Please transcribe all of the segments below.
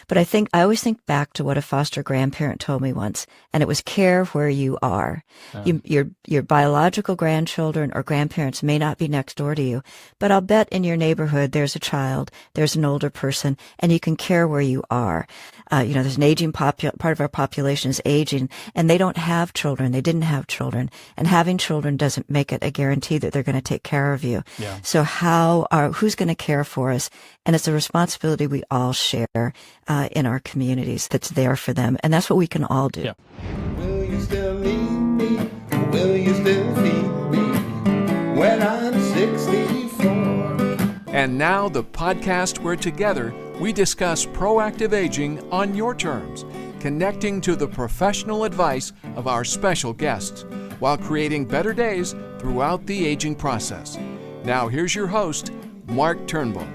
But I always think back to what a foster grandparent told me once, and it was care where you are. Your biological grandchildren or grandparents may not be next door to you, but I'll bet in your neighborhood there's a child, there's an older person, and you can care where you are. There's an aging part of our population is aging, and they don't have children. They didn't have children, and having children doesn't make it a guarantee that they're going to take care of you. Yeah. So who's going to care for us? And it's a responsibility we all share in our communities that's there for them, and that's what we can all do. Yeah. Will you still need me? Will you still feed me when I'm 64? And now the podcast where together we discuss proactive aging on your terms, connecting to the professional advice of our special guests while creating better days throughout the aging process. Now here's your host, Mark Turnbull.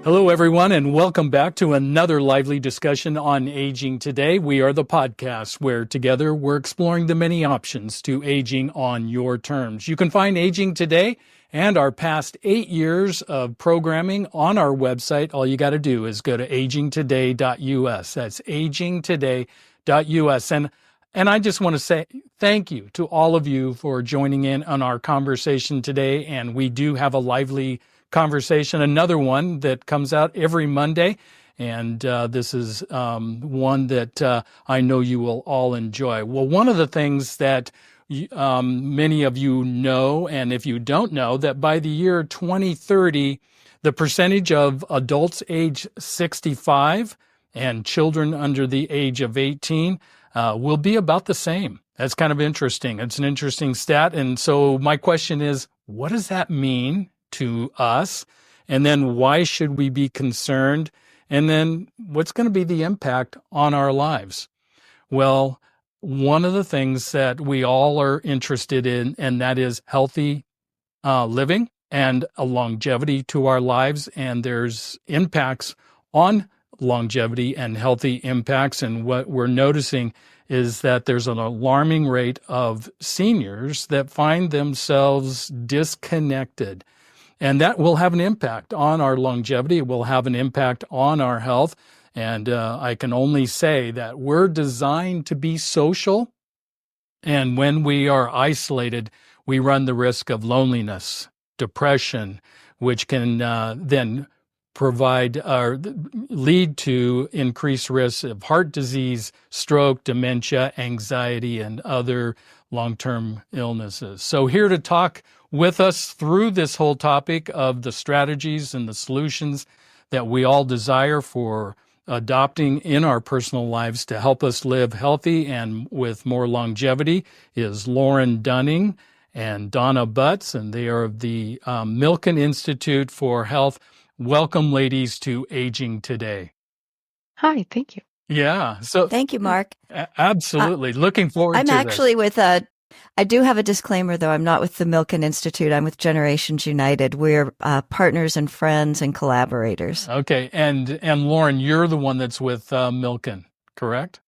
Hello, everyone, and welcome back to another lively discussion on Aging Today. We are the podcast where together we're exploring the many options to aging on your terms. You can find Aging Today and our past 8 years of programming on our website. All you got to do is go to agingtoday.us. That's agingtoday.us. And I just want to say thank you to all of you for joining in on our conversation today. And we do have a lively conversation, another one that comes out every Monday. And this is one that I know you will all enjoy. Well, one of the things that many of you know, and if you don't know, that by the year 2030, the percentage of adults age 65 and children under the age of 18 will be about the same. That's kind of interesting. It's an interesting stat. And so my question is, what does that mean to us? And then why should we be concerned? And then what's going to be the impact on our lives? Well, one of the things that we all are interested in, and that is healthy living and a longevity to our lives. And there's impacts on longevity and healthy impacts. And what we're noticing is that there's an alarming rate of seniors that find themselves disconnected. And that will have an impact on our longevity. It will have an impact on our health. And I can only say that we're designed to be social. And when we are isolated, we run the risk of loneliness, depression, which can then provide or lead to increased risks of heart disease, stroke, dementia, anxiety, and other long-term illnesses. So here to talk with us through this whole topic of the strategies and the solutions that we all desire for adopting in our personal lives to help us live healthy and with more longevity is Lauren Dunning and Donna Butts, and they are of the Milken Institute for Health. Welcome, ladies, to Aging Today. Hi, thank you. Yeah. So Thank you, Mark. Absolutely. Looking forward I'm to actually this. I do have a disclaimer, though. I'm not with the Milken Institute. I'm with Generations United. We're partners and friends and collaborators. Okay. And Lauren, you're the one that's with Milken, correct?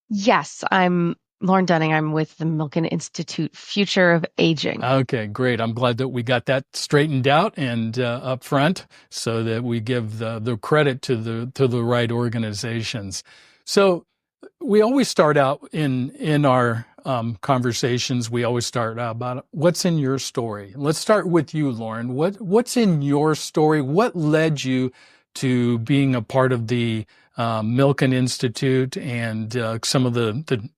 Yes, I'm Lauren Dunning. I'm with the Milken Institute Future of Aging. Okay, great. I'm glad that we got that straightened out and up front so that we give the credit to the right organizations. So we always start out in our conversations, we always start out about what's in your story. Let's start with you, Lauren. What's in your story? What led you to being a part of the Milken Institute and some of the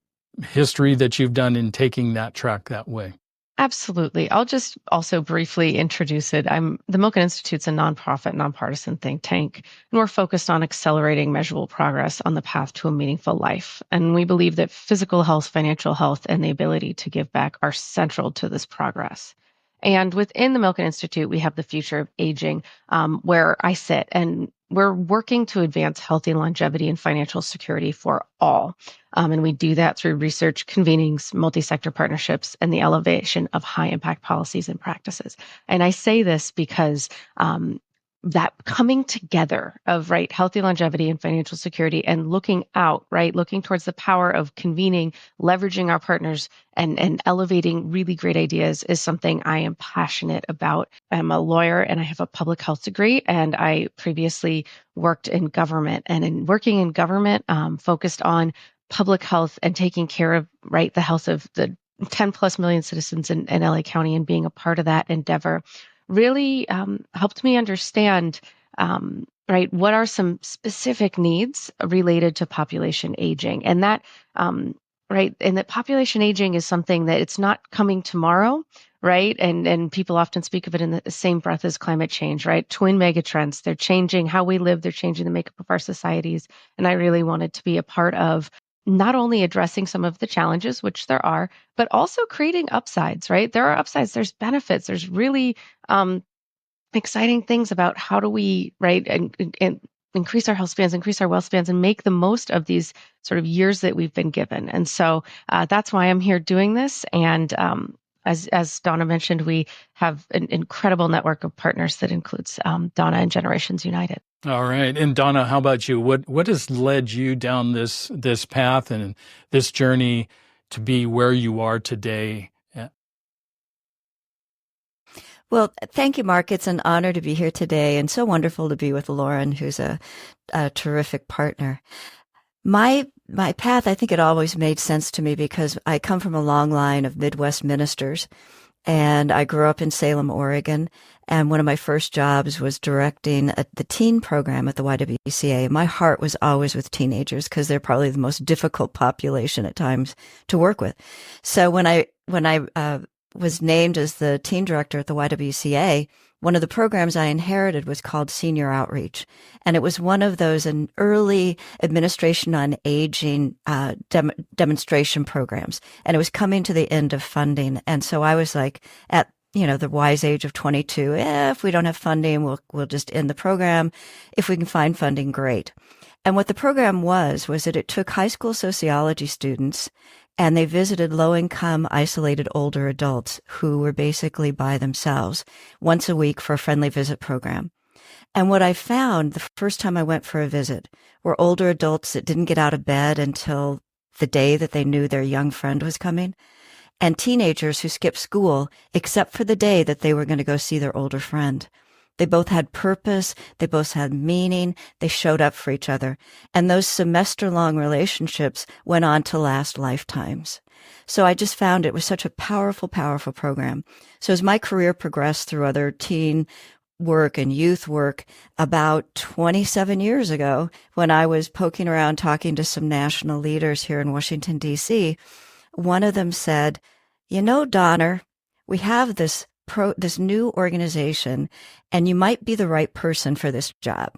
history that you've done in taking that track that way? Absolutely. I'll just also briefly introduce it. The Milken Institute's a nonprofit, nonpartisan think tank, and we're focused on accelerating measurable progress on the path to a meaningful life. And we believe that physical health, financial health, and the ability to give back are central to this progress. And within the Milken Institute, we have the Future of Aging, where I sit, and we're working to advance healthy longevity and financial security for all. And we do that through research, convenings, multi-sector partnerships, and the elevation of high-impact policies and practices. And I say this because that coming together of healthy longevity and financial security, and looking out, looking towards the power of convening, leveraging our partners, and elevating really great ideas is something I am passionate about. I'm a lawyer and I have a public health degree, and I previously worked in government, and in working in government, focused on public health and taking care of the health of the 10 plus million citizens in LA County, and being a part of that endeavor really helped me understand, what are some specific needs related to population aging. And that, and that population aging is something that it's not coming tomorrow, right? And people often speak of it in the same breath as climate change, right? Twin megatrends, they're changing how we live, they're changing the makeup of our societies. And I really wanted to be a part of not only addressing some of the challenges, which there are, but also creating upsides, right? There are upsides, there's benefits, there's really exciting things about how do we, and increase our health spans, increase our wealth spans, and make the most of these sort of years that we've been given. And so that's why I'm here doing this. And as Donna mentioned, we have an incredible network of partners that includes Donna and Generations United. All right. And Donna, how about you? What has led you down this path and this journey to be where you are today? Well, thank you, Mark. It's an honor to be here today, and so wonderful to be with Lauren, who's a terrific partner. My path, I think it always made sense to me because I come from a long line of Midwest ministers, and I grew up in Salem, Oregon. And one of my first jobs was directing the teen program at the YWCA. My heart was always with teenagers because they're probably the most difficult population at times to work with. So when I was named as the teen director at the YWCA, one of the programs I inherited was called Senior Outreach. And it was one of those an early administration on aging demonstration programs. And it was coming to the end of funding. And so I was like, at the wise age of 22, if we don't have funding, we'll just end the program. If we can find funding, great. And what the program was that it took high school sociology students and they visited low-income, isolated older adults who were basically by themselves once a week for a friendly visit program. And what I found the first time I went for a visit were older adults that didn't get out of bed until the day that they knew their young friend was coming, and teenagers who skipped school except for the day that they were going to go see their older friend. They both had purpose. They both had meaning. They showed up for each other. And those semester-long relationships went on to last lifetimes. So I just found it was such a powerful, powerful program. So as my career progressed through other teen work and youth work, about 27 years ago, when I was poking around talking to some national leaders here in Washington, D.C., one of them said, Donna, we have this new organization, and you might be the right person for this job.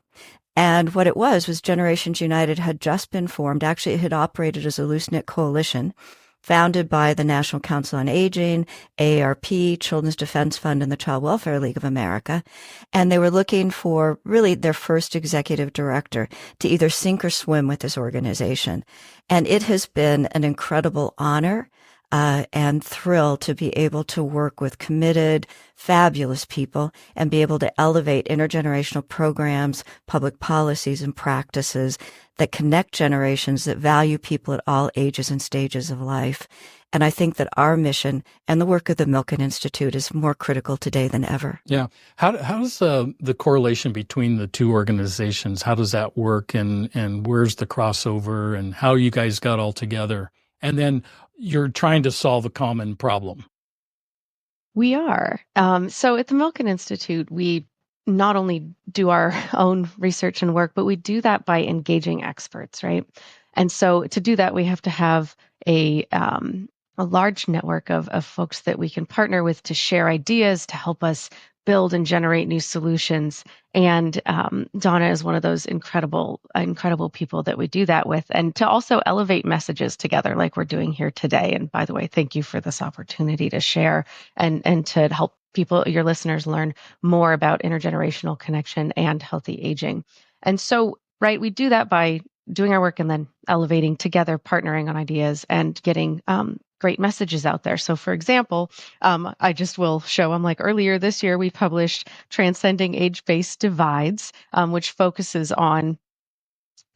And what it was Generations United had just been formed. Actually, it had operated as a loose-knit coalition founded by the National Council on Aging, AARP, Children's Defense Fund, and the Child Welfare League of America. And they were looking for really their first executive director to either sink or swim with this organization. And it has been an incredible honor and thrill to be able to work with committed, fabulous people and be able to elevate intergenerational programs, public policies, and practices that connect generations, that value people at all ages and stages of life. And I think that our mission and the work of the Milken Institute is more critical today than ever. Yeah. How's the correlation between the two organizations? How does that work, and where's the crossover, and how you guys got all together? And then you're trying to solve a common problem. We are. So at the Milken Institute, we not only do our own research and work, but we do that by engaging experts, right? And so to do that, we have to have a large network of folks that we can partner with to share ideas, to help us build and generate new solutions. And Donna is one of those incredible people that we do that with, and to also elevate messages together like we're doing here today. And by the way, thank you for this opportunity to share and to help people, your listeners, learn more about intergenerational connection and healthy aging. And so, we do that by doing our work and then elevating together, partnering on ideas and getting great messages out there. So for example, I just will show, earlier this year, we published Transcending Age-Based Divides, which focuses on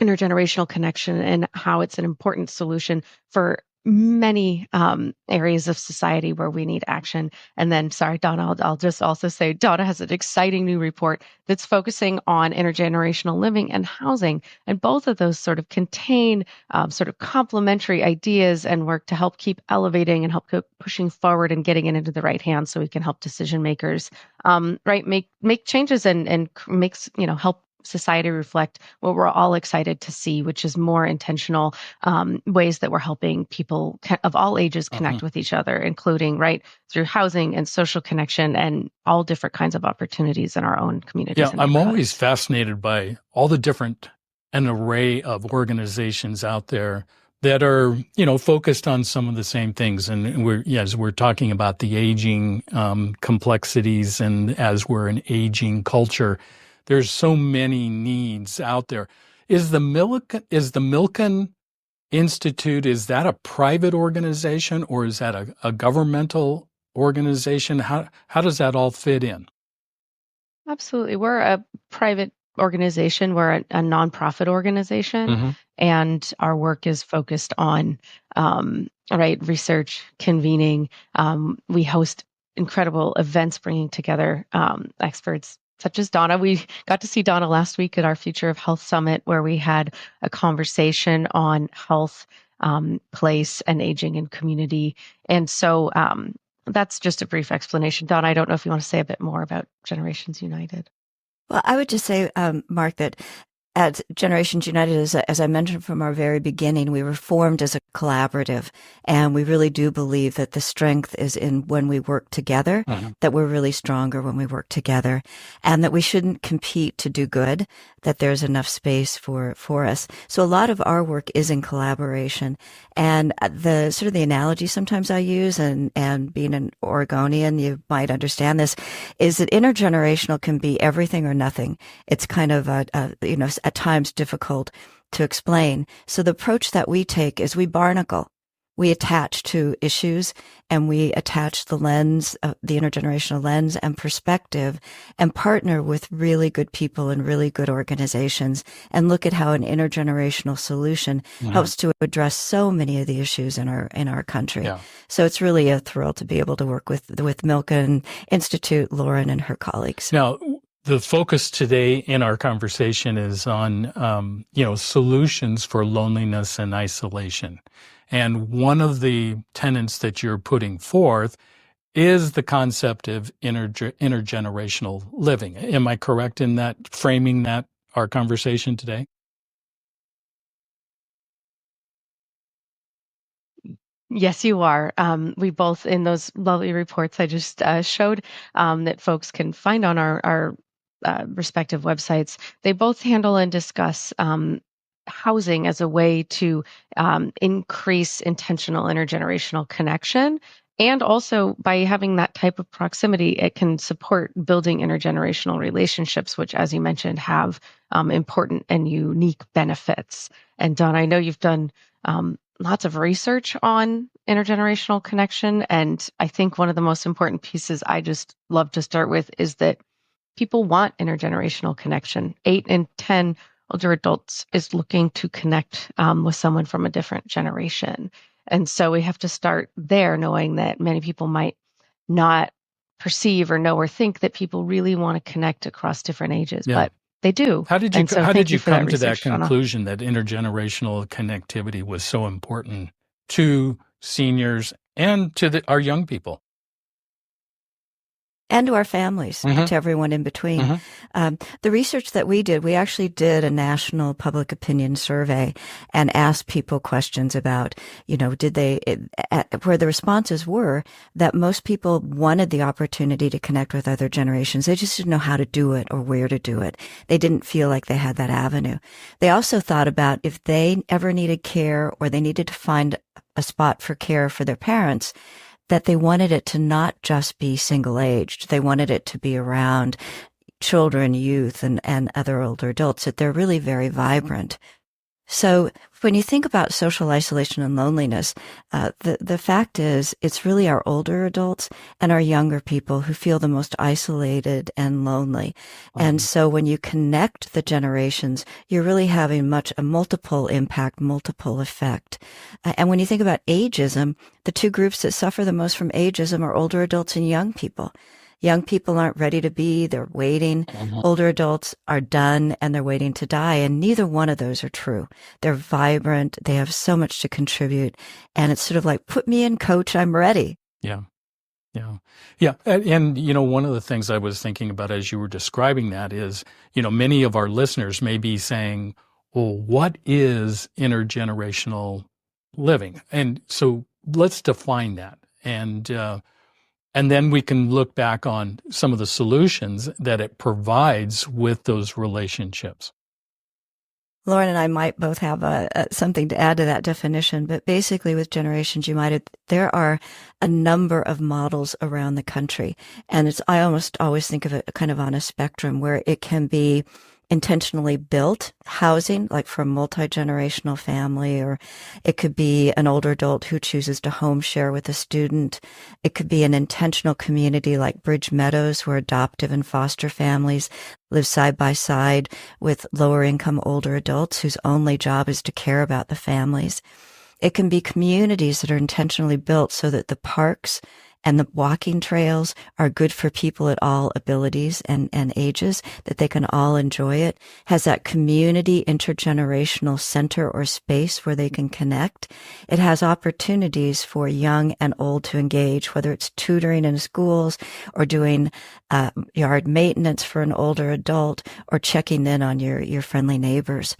intergenerational connection and how it's an important solution for many areas of society where we need action. And then, sorry, Donna, I'll just also say Donna has an exciting new report that's focusing on intergenerational living and housing. And both of those sort of contain sort of complementary ideas and work to help keep elevating and help pushing forward and getting it into the right hands so we can help decision makers, make changes and makes, help society reflect what we're all excited to see, which is more intentional ways that we're helping people of all ages connect with each other, including through housing and social connection and all different kinds of opportunities in our own communities. Yeah, I'm always fascinated by all the different an array of organizations out there that are, focused on some of the same things. And as we're talking about the aging complexities, and as we're an aging culture, there's so many needs out there. Is the Milken Institute, is that a private organization or is that a governmental organization? How does that all fit in? Absolutely. We're a private organization. We're a nonprofit organization, and our work is focused on research, convening. We host incredible events bringing together experts such as Donna. We got to see Donna last week at our Future of Health Summit, where we had a conversation on health, place, and aging and community. And so that's just a brief explanation. Donna, I don't know if you want to say a bit more about Generations United. Well, I would just say, Mark, that at Generations United, as I mentioned from our very beginning, we were formed as a collaborative, and we really do believe that the strength is in when we work together, that we're really stronger when we work together, and that we shouldn't compete to do good, that there's enough space for us. So a lot of our work is in collaboration. And the sort of the analogy sometimes I use, and being an Oregonian, you might understand this, is that intergenerational can be everything or nothing. It's kind of at times difficult to explain. So the approach that we take is we barnacle. We attach to issues, and we attach the lens, the intergenerational lens and perspective, and partner with really good people and really good organizations, and look at how an intergenerational solution helps to address so many of the issues in our country. Yeah. So it's really a thrill to be able to work with Milken Institute, Lauren and her colleagues. Now, the focus today in our conversation is on, solutions for loneliness and isolation. And one of the tenets that you're putting forth is the concept of intergenerational living. Am I correct in that, framing that our conversation today? Yes, you are. We both, in those lovely reports I just showed, that folks can find on our respective websites, they both handle and discuss housing as a way to increase intentional intergenerational connection. And also, by having that type of proximity, it can support building intergenerational relationships, which, as you mentioned, have important and unique benefits. And Don, I know you've done lots of research on intergenerational connection. And I think one of the most important pieces I just love to start with is that people want intergenerational connection. 8 in 10 older adults is looking to connect with someone from a different generation. And so we have to start there, knowing that many people might not perceive or know or think that people really want to connect across different ages, but they do. How did you come to that conclusion that intergenerational connectivity was so important to seniors and to our young people? And to our families, to everyone in between. The research that we did, we actually did a national public opinion survey and asked people questions about, did they, where the responses were that most people wanted the opportunity to connect with other generations. They just didn't know how to do it or where to do it. They didn't feel like they had that avenue. They also thought about if they ever needed care or they needed to find a spot for care for their parents, that they wanted it to not just be single-aged. They wanted it to be around children, youth, and other older adults, that they're really very vibrant. So when you think about social isolation and loneliness, the fact is it's really our older adults and our younger people who feel the most isolated and lonely. And so when you connect the generations, you're really having a multiple impact, multiple effect. And when you think about ageism, the two groups that suffer the most from ageism are older adults and young people. Young people aren't ready to be, they're waiting. Older adults are done and they're waiting to die. And neither one of those are true. They're vibrant. They have so much to contribute. And it's sort of like, put me in, coach, I'm ready. Yeah. And, one of the things I was thinking about as you were describing that is, many of our listeners may be saying, well, what is intergenerational living? And so let's define that. And then we can look back on some of the solutions that it provides with those relationships. Lauren and I might both have something to add to that definition, but basically with generations there are a number of models around the country. And I almost always think of it kind of on a spectrum where it can be intentionally built housing, like for a multi-generational family, or it could be an older adult who chooses to home share with a student. It could be an intentional community like Bridge Meadows, where adoptive and foster families live side by side with lower income older adults whose only job is to care about the families. It can be communities that are intentionally built so that the parks and the walking trails are good for people at all abilities and ages, that they can all enjoy it. Has that community intergenerational center or space where they can connect. It has opportunities for young and old to engage, whether it's tutoring in schools or doing yard maintenance for an older adult or checking in on your friendly neighbors.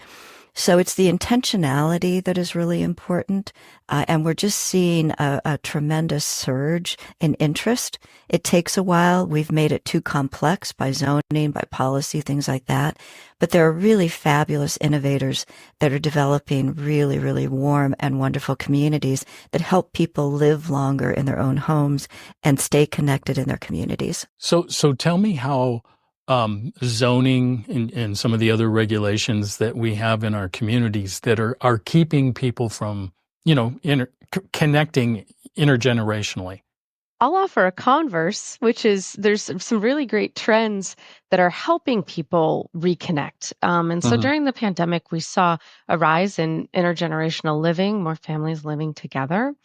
So it's the intentionality that is really important. And we're just seeing a tremendous surge in interest. It takes a while. We've made it too complex by zoning, by policy, things like that. But there are really fabulous innovators that are developing really, really warm and wonderful communities that help people live longer in their own homes and stay connected in their communities. So tell me how zoning and some of the other regulations that we have in our communities that are keeping people from, connecting intergenerationally. I'll offer a converse, which is there's some really great trends that are helping people reconnect. And so during the pandemic, we saw a rise in intergenerational living, more families living together.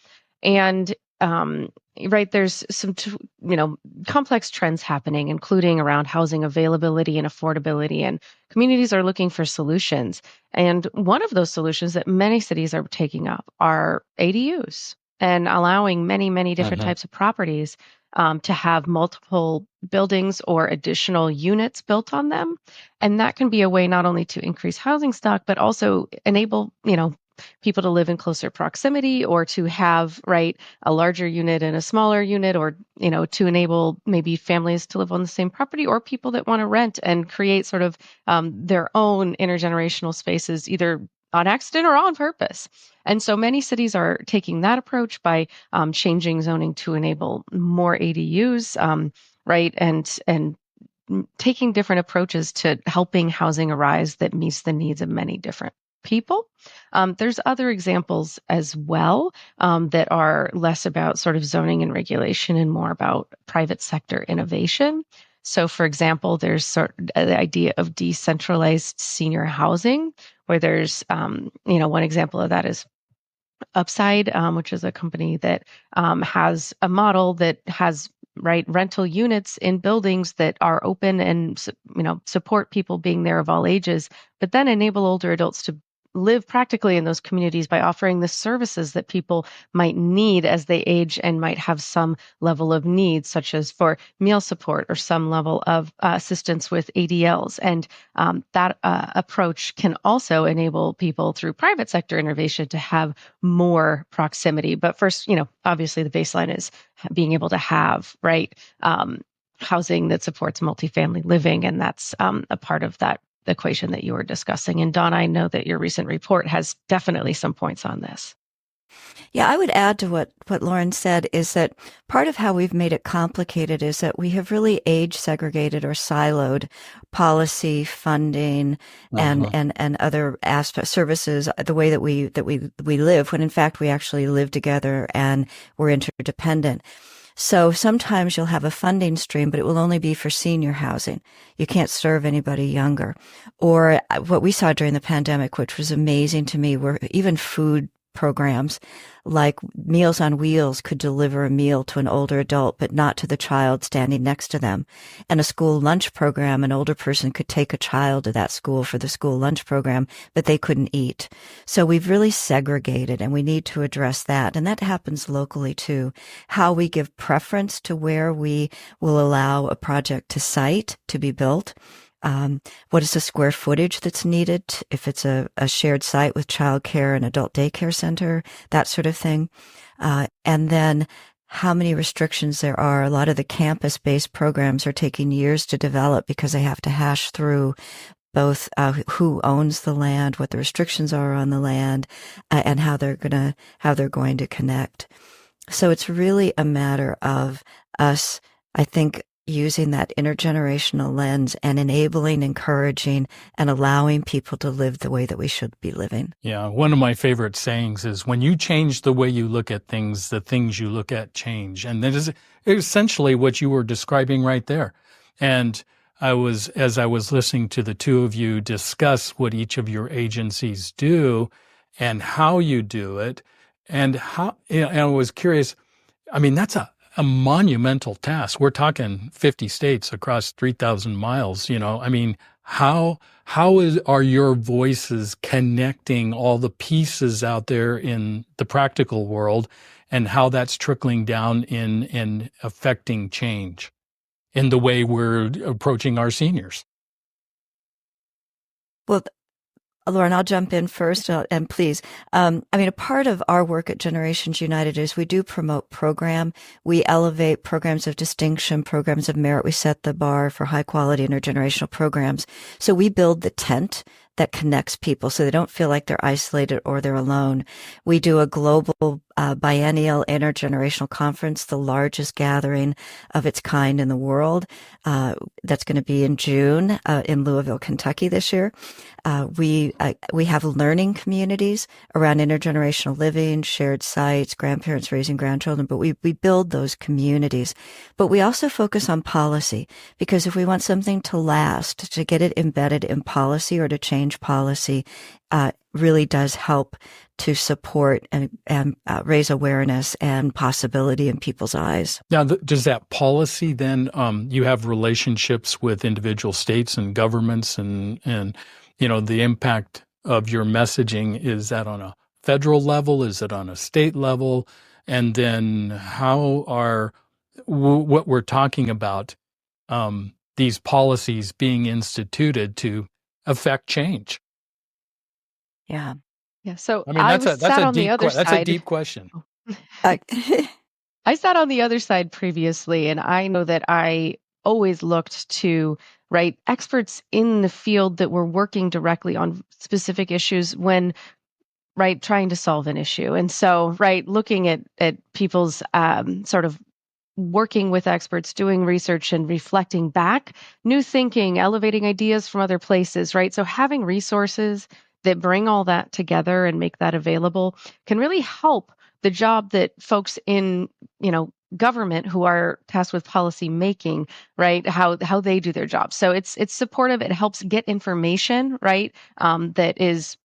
And there's some, complex trends happening, including around housing availability and affordability, and communities are looking for solutions. And one of those solutions that many cities are taking up are ADUs and allowing many, many different types of properties to have multiple buildings or additional units built on them. And that can be a way not only to increase housing stock, but also enable, people to live in closer proximity, or to have a larger unit and a smaller unit, or to enable maybe families to live on the same property, or people that want to rent and create sort of their own intergenerational spaces, either on accident or on purpose. And so many cities are taking that approach by changing zoning to enable more ADUs, and taking different approaches to helping housing arise that meets the needs of many different people. There's other examples as well that are less about sort of zoning and regulation and more about private sector innovation. So, for example, there's the idea of decentralized senior housing, where there's, one example of that is Upside, which is a company that has a model that has rental units in buildings that are open and support people being there of all ages, but then enable older adults to live practically in those communities by offering the services that people might need as they age and might have some level of needs, such as for meal support or some level of assistance with ADLs. And that approach can also enable people through private sector innovation to have more proximity. But first, obviously the baseline is being able to have, housing that supports multifamily living. And that's a part of that equation that you were discussing. And Donna, I know that your recent report has definitely some points on this. Yeah, I would add to what Lauren said is that part of how we've made it complicated is that we have really age segregated or siloed policy, funding, and other aspect services, the way that we live, when in fact we actually live together and we're interdependent. So sometimes you'll have a funding stream, but it will only be for senior housing. You can't serve anybody younger. Or what we saw during the pandemic, which was amazing to me, were even food programs like Meals on Wheels could deliver a meal to an older adult, but not to the child standing next to them. And a school lunch program, an older person could take a child to that school for the school lunch program, but they couldn't eat. So we've really segregated, and we need to address that. And that happens locally too. How we give preference to where we will allow a project to site, to be built. What is the square footage that's needed if it's a shared site with childcare and adult daycare center, that sort of thing. And then how many restrictions there are. A lot of the campus-based programs are taking years to develop because they have to hash through both who owns the land, what the restrictions are on the land, and how they're going to connect. So it's really a matter of us, I think, using that intergenerational lens and enabling, encouraging, and allowing people to live the way that we should be living. Yeah. One of my favorite sayings is when you change the way you look at things, the things you look at change. And that is essentially what you were describing right there. And as I was listening to the two of you discuss what each of your agencies do and how you do it, and I was curious, I mean, that's a monumental task. We're talking 50 states across 3,000 miles, I mean, how are your voices connecting all the pieces out there in the practical world, and how that's trickling down in affecting change in the way we're approaching our seniors? Well, Lauren, I'll jump in first, and please. A part of our work at Generations United is we do promote program. We elevate programs of distinction, programs of merit. We set the bar for high quality intergenerational programs. So we build the tent that connects people so they don't feel like they're isolated or they're alone. We do a global biennial intergenerational conference, the largest gathering of its kind in the world. That's going to be in June in Louisville, Kentucky this year. We have learning communities around intergenerational living, shared sites, grandparents raising grandchildren, but we build those communities. But we also focus on policy, because if we want something to last, to get it embedded in policy or to change policy, really does help to support and raise awareness and possibility in people's eyes. Now, does that policy then, you have relationships with individual states and governments, and the impact of your messaging, is that on a federal level? Is it on a state level? And then how are what we're talking about, these policies being instituted to affect change? Yeah. Yeah. So I mean, that's a deep question. I sat on the other side previously, and I know that I always looked to experts in the field that were working directly on specific issues when trying to solve an issue. And so looking at people's sort of working with experts, doing research and reflecting back, new thinking, elevating ideas from other places, So having resources that bring all that together and make that available can really help the job that folks in, government who are tasked with policy making, how they do their job. So it's supportive. It helps get information, that is,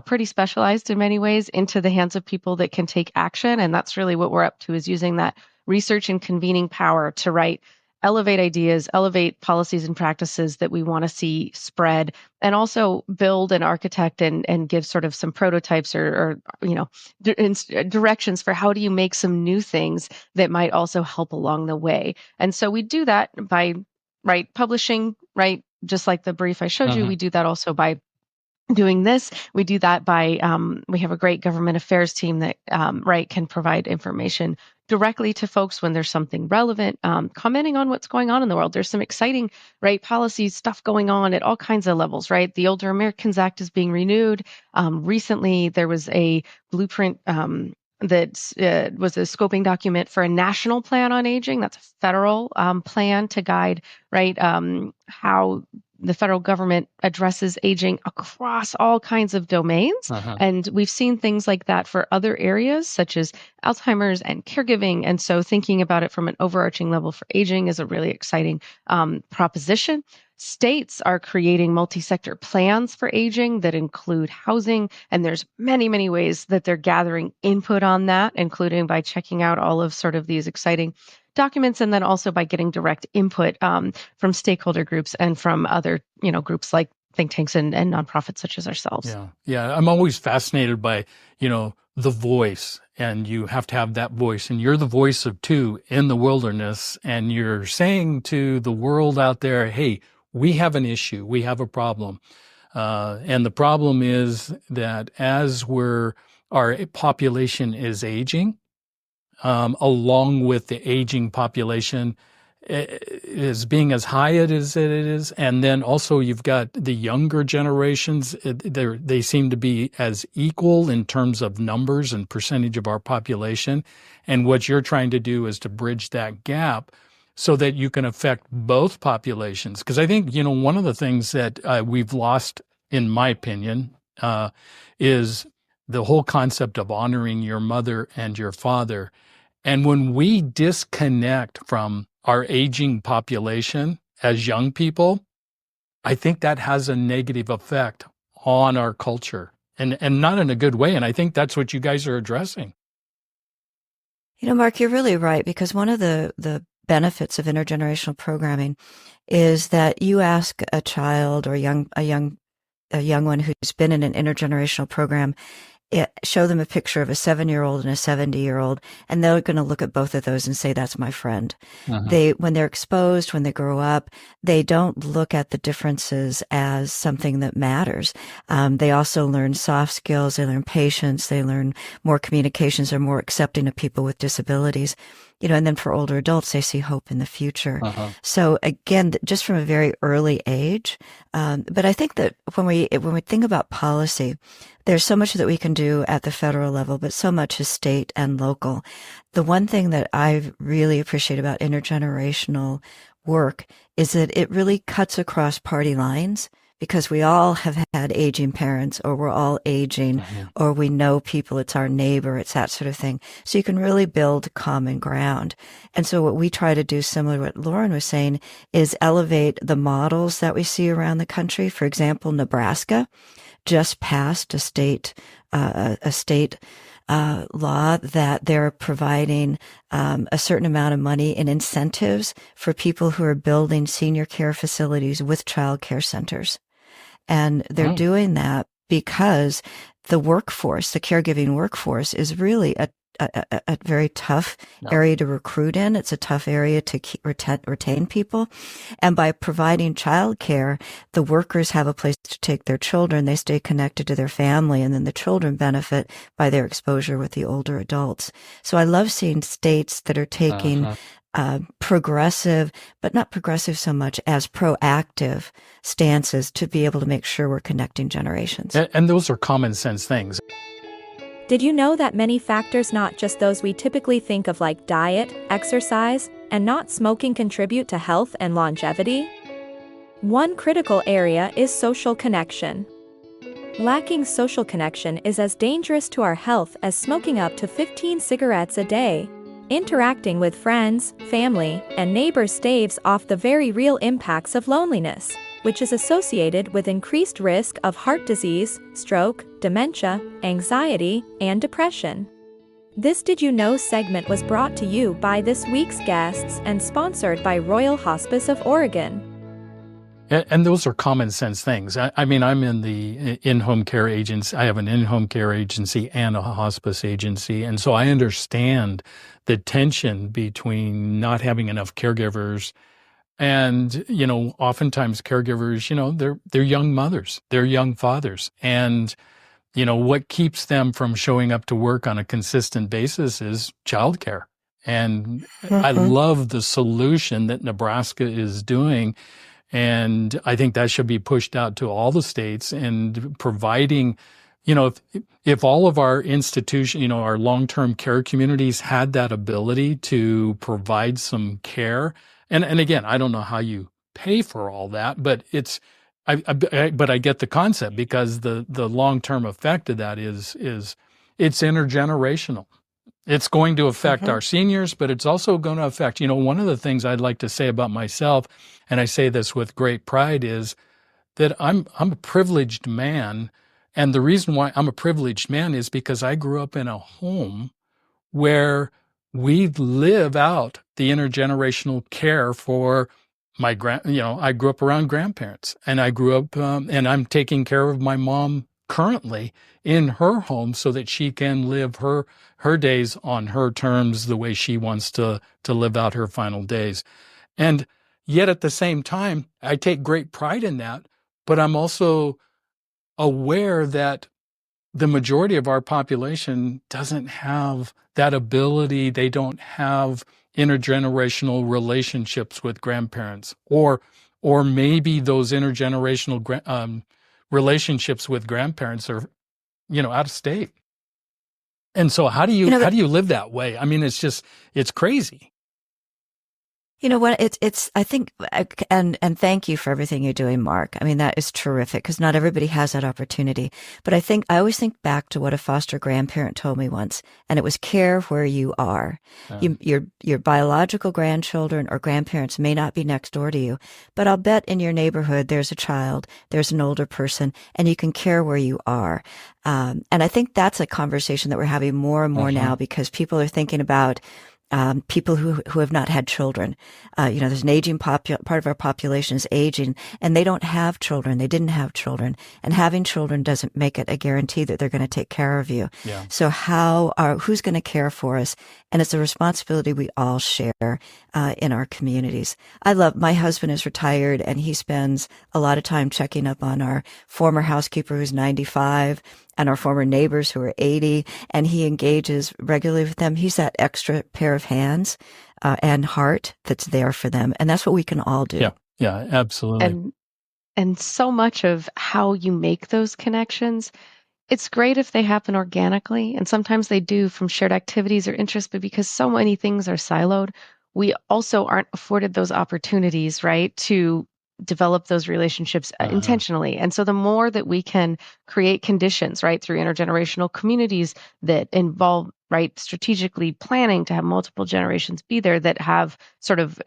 pretty specialized in many ways into the hands of people that can take action. And that's really what we're up to, is using that research and convening power to elevate ideas, elevate policies and practices that we want to see spread, and also build and architect and give sort of some prototypes or directions for how do you make some new things that might also help along the way. And so we do that by publishing, just like the brief I showed you. We do that also by doing this. We do that by we have a great government affairs team that can provide information directly to folks when there's something relevant, commenting on what's going on in the world. There's some exciting policy stuff going on at all kinds of levels. The Older Americans Act is being renewed. Recently there was a blueprint that was a scoping document for a national plan on aging. That's a federal plan to guide, right, how the federal government addresses aging across all kinds of domains. And we've seen things like that for other areas, such as Alzheimer's and caregiving. And so thinking about it from an overarching level for aging is a really exciting proposition. States are creating multi-sector plans for aging that include housing, and there's many, many ways that they're gathering input on that, including by checking out all of sort of these exciting documents, and then also by getting direct input from stakeholder groups and from other, groups like think tanks and nonprofits such as ourselves. Yeah. I'm always fascinated by, the voice, and you have to have that voice, and you're the voice of two in the wilderness, and you're saying to the world out there, hey, we have an issue, we have a problem. And the problem is that as our population is aging, along with the aging population is being as high as it is. And then also you've got the younger generations. They seem to be as equal in terms of numbers and percentage of our population. And what you're trying to do is to bridge that gap so that you can affect both populations. Because I think, one of the things that we've lost, in my opinion, is the whole concept of honoring your mother and your father. And when we disconnect from our aging population as young people, I think that has a negative effect on our culture, and not in a good way. And I think that's what you guys are addressing. Mark, you're really right, because one of the benefits of intergenerational programming is that you ask a child or a young one who's been in an intergenerational program, show them a picture of a 7-year-old and a 70-year-old, and they're going to look at both of those and say, that's my friend. When they're exposed, when they grow up, they don't look at the differences as something that matters. They also learn soft skills, they learn patience, they learn more communications, they're more accepting of people with disabilities. And then for older adults, they see hope in the future. So again, just from a very early age. But I think that when we think about policy, there's so much that we can do at the federal level, but so much is state and local. The one thing that I really appreciate about intergenerational work is that it really cuts across party lines, because we all have had aging parents, or we're all aging, or we know people, it's our neighbor, it's that sort of thing. So you can really build common ground. And so what we try to do, similar to what Lauren was saying, is elevate the models that we see around the country. For example, Nebraska just passed a state law that they're providing a certain amount of money in incentives for people who are building senior care facilities with child care centers. And they're doing that because the workforce, the caregiving workforce, is really a very tough area to recruit in. It's a tough area to retain people. And by providing childcare, the workers have a place to take their children. They stay connected to their family, and then the children benefit by their exposure with the older adults. So I love seeing states that are taking progressive, but not progressive so much as proactive stances to be able to make sure we're connecting generations. And those are common sense things. Did you know that many factors, not just those we typically think of like diet, exercise, and not smoking, contribute to health and longevity? One critical area is social connection. Lacking social connection is as dangerous to our health as smoking up to 15 cigarettes a day. Interacting with friends, family, and neighbors staves off the very real impacts of loneliness, which is associated with increased risk of heart disease, stroke, dementia, anxiety, and depression. This Did You Know segment was brought to you by this week's guests and sponsored by Royal Hospice of Oregon. And those are common sense things. I mean, I'm in the in-home care agency. I have an in-home care agency and a hospice agency. And so I understand the tension between not having enough caregivers. And, oftentimes caregivers, they're young mothers, they're young fathers. And, what keeps them from showing up to work on a consistent basis is childcare. And I love the solution that Nebraska is doing. And I think that should be pushed out to all the states, and providing if all of our institution, our long-term care communities had that ability to provide some care, and again, I don't know how you pay for all that, but but I get the concept, because the long-term effect of that is it's intergenerational. It's going to affect our seniors, but it's also going to affect, one of the things I'd like to say about myself, and I say this with great pride, is that I'm a privileged man. And the reason why I'm a privileged man is because I grew up in a home where we live out the intergenerational care for I grew up around grandparents, and I grew up, and I'm taking care of my mom currently in her home so that she can live her days on her terms, the way she wants to live out her final days. And yet at the same time, I take great pride in that, but I'm also aware that the majority of our population doesn't have that ability. They don't have intergenerational relationships with grandparents, or maybe those intergenerational relationships with grandparents are, out of state. And so how do you live that way? I mean, it's crazy. You know what? I think, and thank you for everything you're doing, Mark. I mean, that is terrific, because not everybody has that opportunity. But I always think back to what a foster grandparent told me once, and it was care where you are. Your biological grandchildren or grandparents may not be next door to you, but I'll bet in your neighborhood there's a child, there's an older person, and you can care where you are. And I think that's a conversation that we're having more and more now, because people are thinking about people who have not had children. There's an aging part of our population is aging, and they don't have children. They didn't have children, and having children doesn't make it a guarantee that they're going to take care of you. Yeah. So who's going to care for us? And it's a responsibility we all share in our communities. My husband is retired, and he spends a lot of time checking up on our former housekeeper who's 95 and our former neighbors who are 80, and he engages regularly with them. He's that extra pair of hands and heart that's there for them. And that's what we can all do. Yeah, absolutely. And so much of how you make those connections, it's great if they happen organically, and sometimes they do from shared activities or interests, but because so many things are siloed, we also aren't afforded those opportunities, right, to develop those relationships intentionally. And so the more that we can create conditions, right, through intergenerational communities that involve, right, strategically planning to have multiple generations be there, that have sort of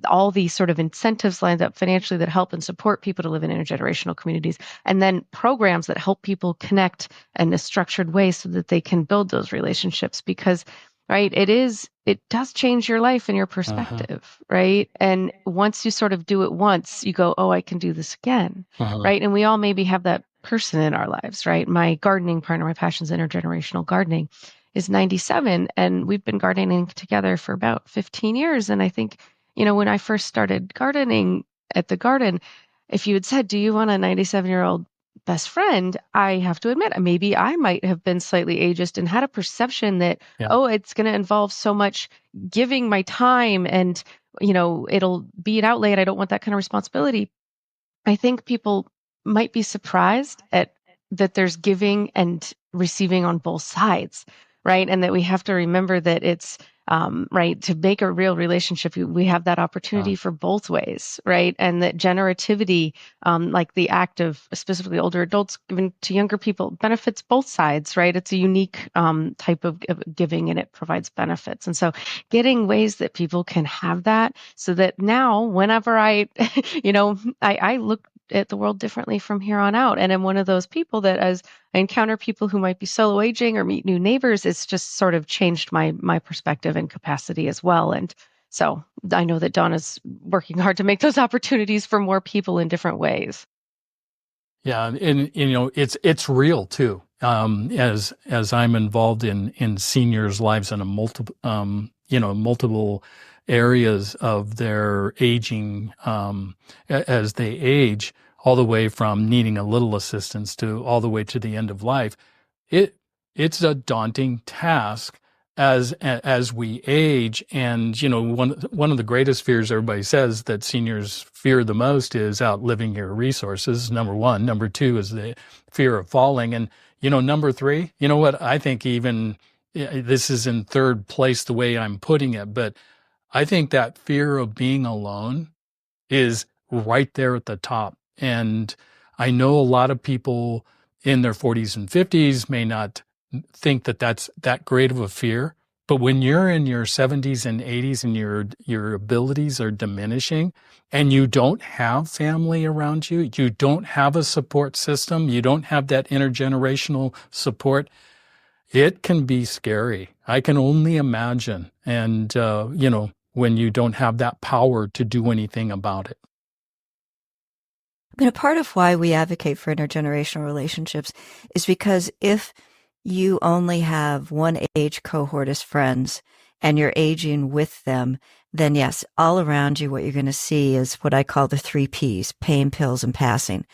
all these sort of incentives lined up financially that help and support people to live in intergenerational communities, and then programs that help people connect in a structured way so that they can build those relationships. Because right, it does change your life and your perspective, right? And once you sort of do it once, you go, oh, I can do this again, right? And we all maybe have that person in our lives, right? My gardening partner, my passion's intergenerational gardening, is 97, and we've been gardening together for about 15 years. And I think, when I first started gardening at the garden, if you had said, do you want a 97-year-old best friend, I have to admit, maybe I might have been slightly ageist and had a perception that, it's going to involve so much giving my time, and, it'll be an outlay, and I don't want that kind of responsibility. I think people might be surprised at that there's giving and receiving on both sides, right? And that we have to remember that it's right, to make a real relationship, we have that opportunity for both ways, right? And that generativity, like the act of specifically older adults given to younger people, benefits both sides, right? It's a unique type of giving, and it provides benefits. And so getting ways that people can have that, so that now whenever I look at the world differently from here on out. And I'm one of those people that, as I encounter people who might be solo aging or meet new neighbors, it's just sort of changed my perspective and capacity as well. And so I know that Donna's working hard to make those opportunities for more people in different ways. Yeah, and it's real too. As I'm involved in seniors' lives in a multiple areas of their aging, as they age, all the way from needing a little assistance to all the way to the end of life. It's a daunting task as we age. And, one of the greatest fears everybody says that seniors fear the most is outliving your resources, number one. Number two is the fear of falling. And, Number 3, you know what? I think even this is in third place the way I'm putting it, but I think that fear of being alone is right there at the top. And I know a lot of people in their 40s and 50s may not think that that's that great of a fear. But when you're in your 70s and 80s and your abilities are diminishing and you don't have family around you, you don't have a support system, you don't have that intergenerational support, it can be scary. I can only imagine. And, when you don't have that power to do anything about it. Part of why we advocate for intergenerational relationships is because if you only have one age cohort as friends and you're aging with them, then yes, all around you, what you're going to see is what I call the 3 Ps: pain, pills, and passing.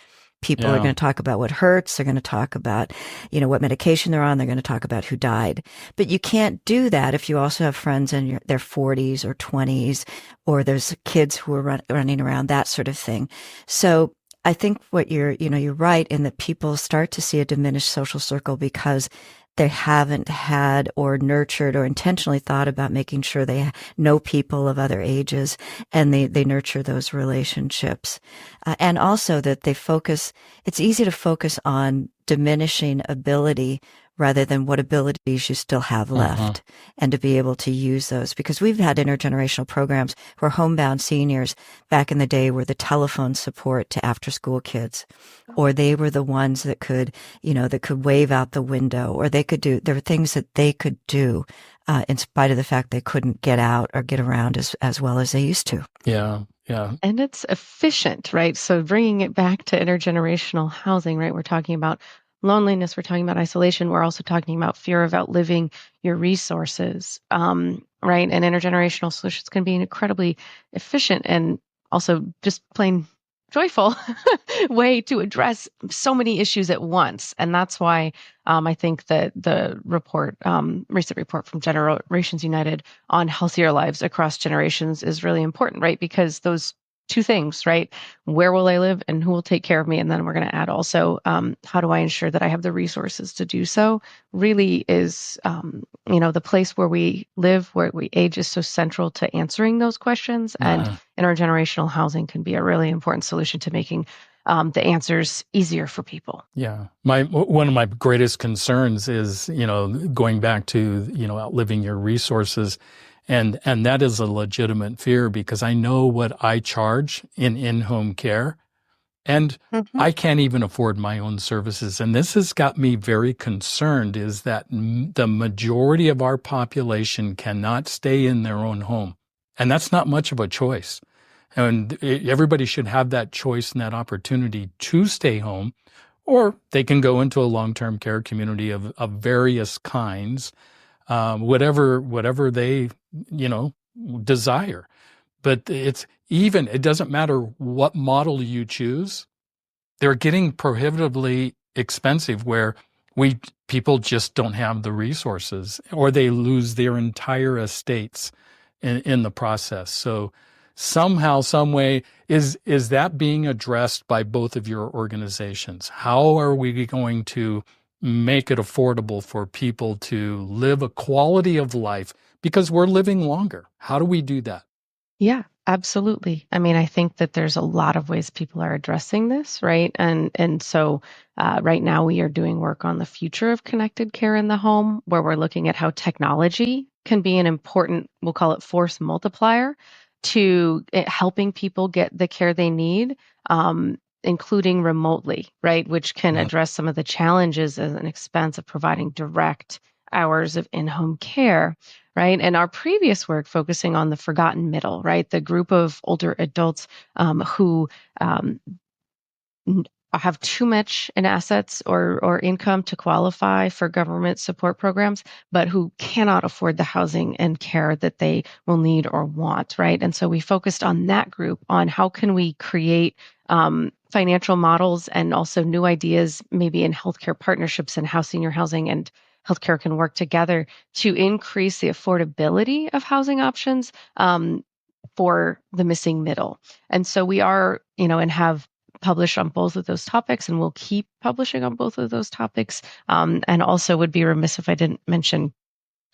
People are going to talk about what hurts. They're going to talk about, what medication they're on. They're going to talk about who died. But you can't do that if you also have friends in their 40s or 20s, or there's kids who are running around, that sort of thing. So I think what you're right in that people start to see a diminished social circle because they haven't had or nurtured or intentionally thought about making sure they know people of other ages and they nurture those relationships. And also that it's easy to focus on diminishing ability rather than what abilities you still have left and to be able to use those. Because we've had intergenerational programs where homebound seniors back in the day were the telephone support to after school kids, or they were the ones that could wave out the window, or there were things that they could do in spite of the fact they couldn't get out or get around as well as they used to. Yeah. Yeah. And it's efficient, right? So bringing it back to intergenerational housing, right? We're talking about loneliness, we're talking about isolation, we're also talking about fear of outliving your resources, right? And intergenerational solutions can be an incredibly efficient and also just plain joyful way to address so many issues at once. And that's why I think that the recent report from Generations United on healthier lives across generations is really important, right? Because those 2 things, right? Where will I live and who will take care of me? And then we're going to add also, how do I ensure that I have the resources to do so? Really is, the place where we live, where we age is so central to answering those questions. And intergenerational housing can be a really important solution to making the answers easier for people. Yeah. One of my greatest concerns is, going back to, outliving your resources. And that is a legitimate fear because I know what I charge in-home care, and I can't even afford my own services. And this has got me very concerned is that the majority of our population cannot stay in their own home. And that's not much of a choice. And everybody should have that choice and that opportunity to stay home, or they can go into a long-term care community of various kinds. Whatever they, desire. But it doesn't matter what model you choose. They're getting prohibitively expensive where people just don't have the resources, or they lose their entire estates in the process. So somehow, some way, is that being addressed by both of your organizations? How are we going to make it affordable for people to live a quality of life because we're living longer? How do we do that? Yeah, absolutely. I mean, I think that there's a lot of ways people are addressing this, right? And so right now we are doing work on the future of connected care in the home, where we're looking at how technology can be an important, we'll call it force multiplier, to helping people get the care they need, including remotely, right? Which can address some of the challenges and expense of providing direct hours of in-home care, right? And our previous work focusing on the forgotten middle, right? The group of older adults who have too much in assets or income to qualify for government support programs, but who cannot afford the housing and care that they will need or want, right? And so we focused on that group, on how can we create financial models and also new ideas, maybe in healthcare partnerships and how senior housing and healthcare can work together to increase the affordability of housing options for the missing middle. And so we are, and have publish on both of those topics, and we'll keep publishing on both of those topics. And also would be remiss if I didn't mention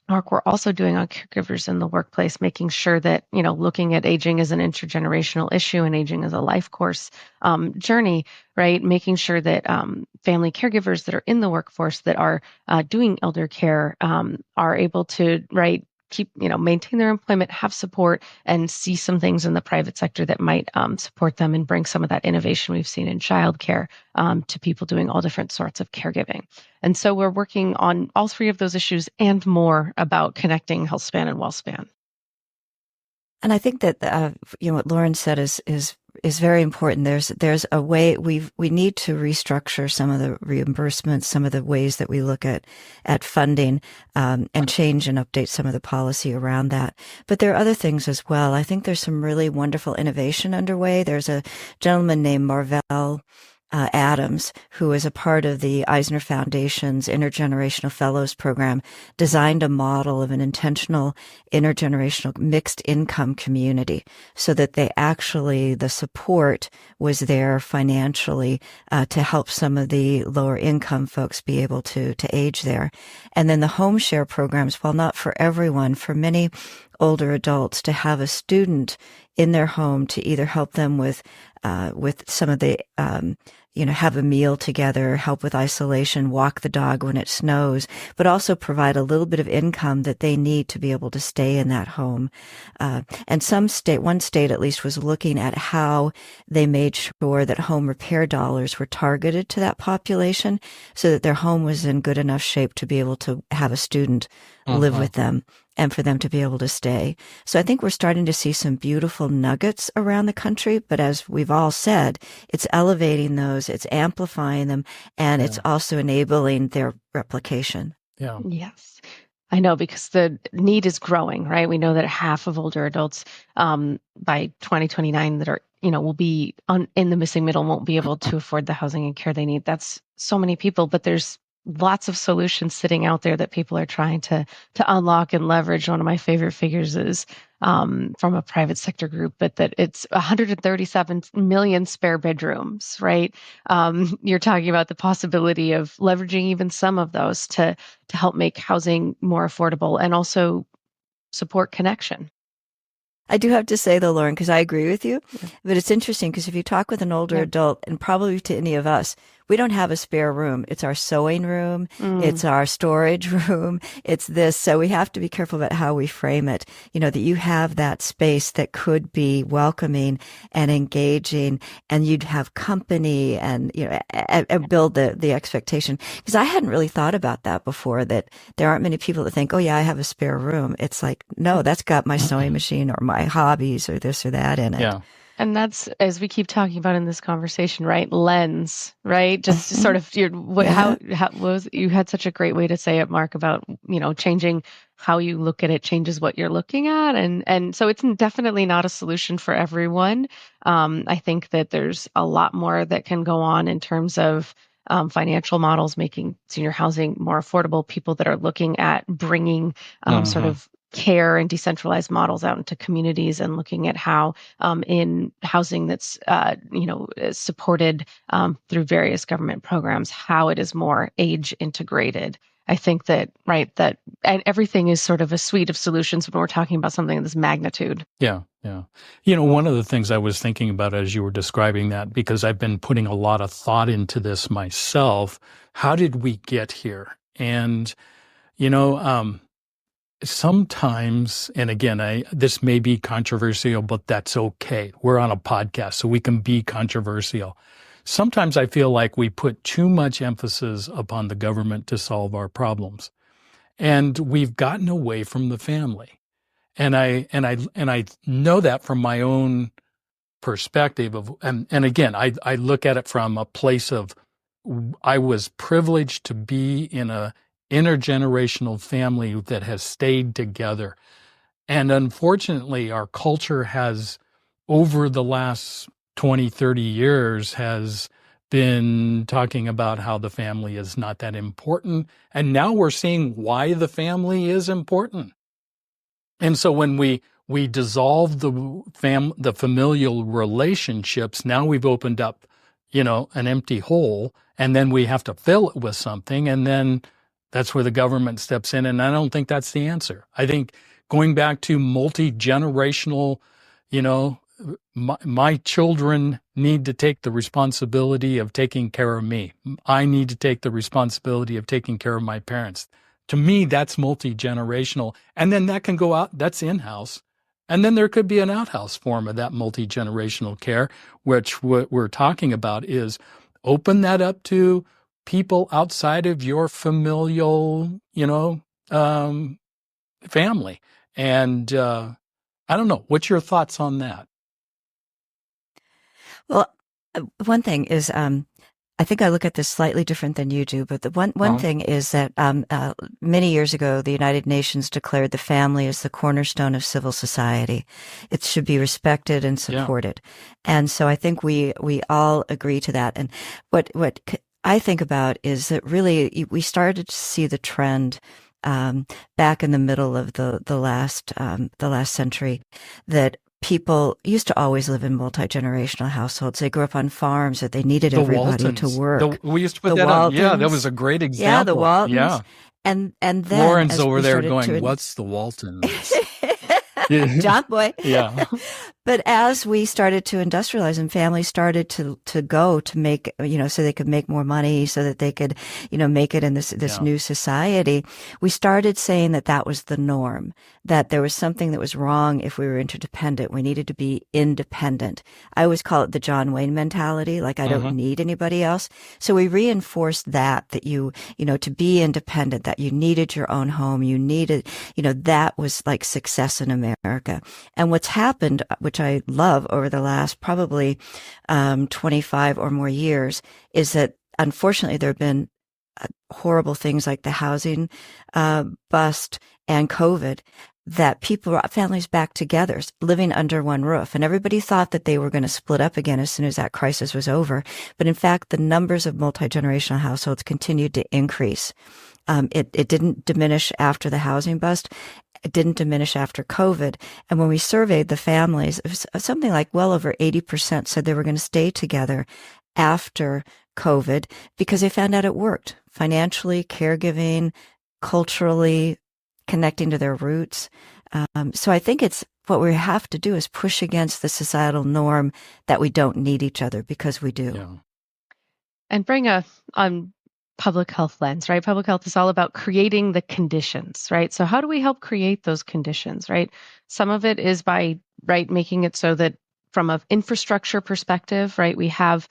work we're also doing on caregivers in the workplace, making sure that, looking at aging as an intergenerational issue and aging as a life course journey, right? Making sure that family caregivers that are in the workforce that are doing elder care are able to, right, keep, maintain their employment, have support, and see some things in the private sector that might support them and bring some of that innovation we've seen in childcare to people doing all different sorts of caregiving. And so we're working on all three of those issues and more about connecting health span and wealth span. And I think that what Lauren said is very important. There's a way we need to restructure some of the reimbursements, some of the ways that we look at funding, and change and update some of the policy around that. But there are other things as well. I think there's some really wonderful innovation underway. There's a gentleman named Marvell Adams, who is a part of the Eisner Foundation's Intergenerational Fellows Program, designed a model of an intentional intergenerational mixed income community so that the support was there financially to help some of the lower income folks be able to age there. And then the home share programs, while not for everyone, for many older adults, to have a student in their home to either help them with some of the have a meal together, help with isolation, walk the dog when it snows, but also provide a little bit of income that they need to be able to stay in that home. And one state at least was looking at how they made sure that home repair dollars were targeted to that population so that their home was in good enough shape to be able to have a student live with them and for them to be able to stay. So I think we're starting to see some beautiful nuggets around the country, but as we've all said, it's elevating those, it's amplifying them, and it's also enabling their replication. Yeah. Yes. I know, because the need is growing, right? We know that half of older adults by 2029 that are, will be in the missing middle, won't be able to afford the housing and care they need. That's so many people, but there's lots of solutions sitting out there that people are trying to unlock and leverage. One of my favorite figures is from a private sector group, but that it's 137 million spare bedrooms, right? You're talking about the possibility of leveraging even some of those to help make housing more affordable and also support connection. I do have to say though, Lauren, because I agree with you, but it's interesting because if you talk with an older adult, and probably to any of us, we don't have a spare room. It's our sewing room. It's our storage room. It's this. So we have to be careful about how we frame it, that you have that space that could be welcoming and engaging, and you'd have company and, and build the expectation. Because I hadn't really thought about that before, that there aren't many people that think, oh yeah, I have a spare room. It's like, no, that's got my sewing machine or my hobbies or this or that in it. Yeah. And that's, as we keep talking about in this conversation, right? Lens, right? Just sort of how was, you had such a great way to say it, Mark, about, changing how you look at it changes what you're looking at. And so it's definitely not a solution for everyone. I think that there's a lot more that can go on in terms of financial models, making senior housing more affordable, people that are looking at bringing sort of care and decentralized models out into communities and looking at how in housing that's supported through various government programs, how it is more age integrated. I think that and everything is sort of a suite of solutions when we're talking about something of this magnitude. Yeah. One of the things I was thinking about as you were describing that, because I've been putting a lot of thought into this myself, how did we get here? And, sometimes, and again, this may be controversial, but that's okay. We're on a podcast, so we can be controversial. Sometimes I feel like we put too much emphasis upon the government to solve our problems, and we've gotten away from the family. And I know that from my own perspective and again, I look at it from a place of, I was privileged to be in a intergenerational family that has stayed together. And unfortunately, our culture has, over the last 20, 30 years, has been talking about how the family is not that important. And now we're seeing why the family is important. And so when we dissolve the familial relationships, now we've opened up, an empty hole, and then we have to fill it with something, and then that's where the government steps in. And I don't think that's the answer. I think going back to multi-generational, my children need to take the responsibility of taking care of me. I need to take the responsibility of taking care of my parents. To me, that's multi-generational. And then that can go out, that's in-house. And then there could be an outhouse form of that multi-generational care, which what we're talking about is open that up to people outside of your familial, family. And I don't know. What's your thoughts on that? Well, one thing is, I think I look at this slightly different than you do, but the one thing is that many years ago, the United Nations declared the family as the cornerstone of civil society. It should be respected and supported. Yeah. And so I think we all agree to that. And what I think about is that really we started to see the trend back in the middle of the last century that people used to always live in multi-generational households. They grew up on farms, that they needed everybody Waltons. to work. We used to put that on. Yeah, that was a great example. Yeah, the Waltons. Yeah. And then Lauren's over there going, what's the Waltons? John boy. Yeah. But as we started to industrialize and families started to go to make, so they could make more money, so that they could, make it in this new society, we started saying that was the norm, that there was something that was wrong if we were interdependent. We needed to be independent. I always call it the John Wayne mentality, like I don't need anybody else. So we reinforced that you, to be independent, that you needed your own home, you needed, that was like success in America. And what's happened, which I love over the last probably 25 or more years, is that unfortunately there have been horrible things like the housing bust and COVID, that people brought families back together, living under one roof. And everybody thought that they were going to split up again as soon as that crisis was over. But in fact, the numbers of multi-generational households continued to increase. It didn't diminish after the housing bust. It didn't diminish after COVID. And when we surveyed the families, it was something like well over 80% said they were going to stay together after COVID because they found out it worked financially, caregiving, culturally, connecting to their roots. So I think it's what we have to do is push against the societal norm that we don't need each other, because we do. Yeah. And bring a public health lens, right? Public health is all about creating the conditions, right? So how do we help create those conditions, right? Some of it is by, making it so that from an infrastructure perspective, right, we have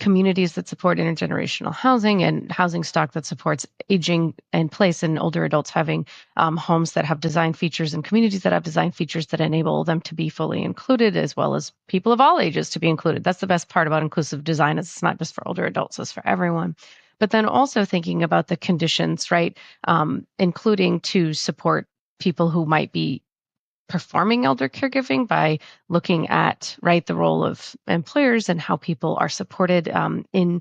communities that support intergenerational housing and housing stock that supports aging in place and older adults having homes that have design features and communities that have design features that enable them to be fully included, as well as people of all ages to be included. That's the best part about inclusive design, is it's not just for older adults, it's for everyone. But then also thinking about the conditions, right, including to support people who might be performing elder caregiving by looking at, the role of employers and how people are supported in